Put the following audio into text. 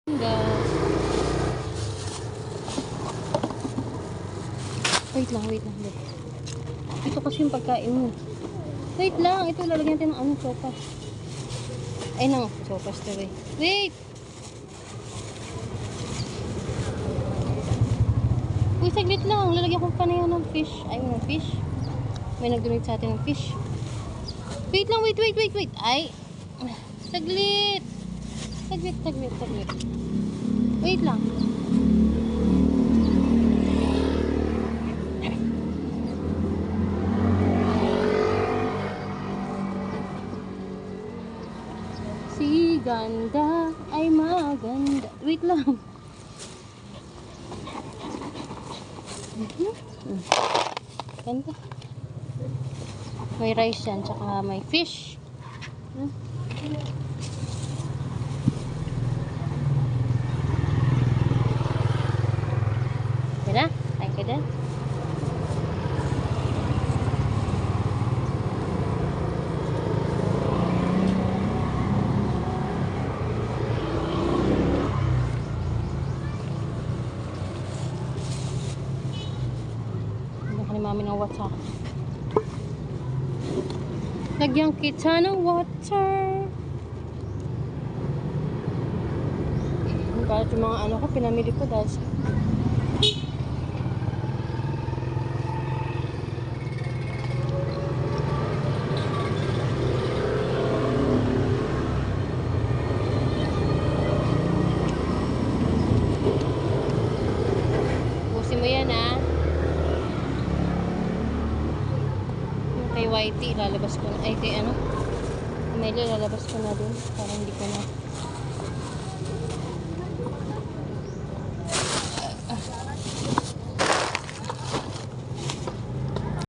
Wait lang. Ito kasi yung pagkain mo. Wait lang, ito lalagyan natin ng sopas. Ay nang, sopas to eh. Wait! Uy, saglit lang. Lalagyan ko pa na yan ng fish. Ay, ng fish. May nag-donate sa atin ng fish. Wait lang, wait. Ay, saglit. Saglit. Wait lang. Si ganda ay maganda. Wait lang. Ganda. May rice yan, tsaka may fish. Okay na? Kain ka din? Ni mami ng water. Lagyan kita ng water. Kahit yung mga ko, pinamili ko dahil sa busin mo yan kay YT lalabas ko na, ay kay Melo lalabas ko na dun para hindi ko na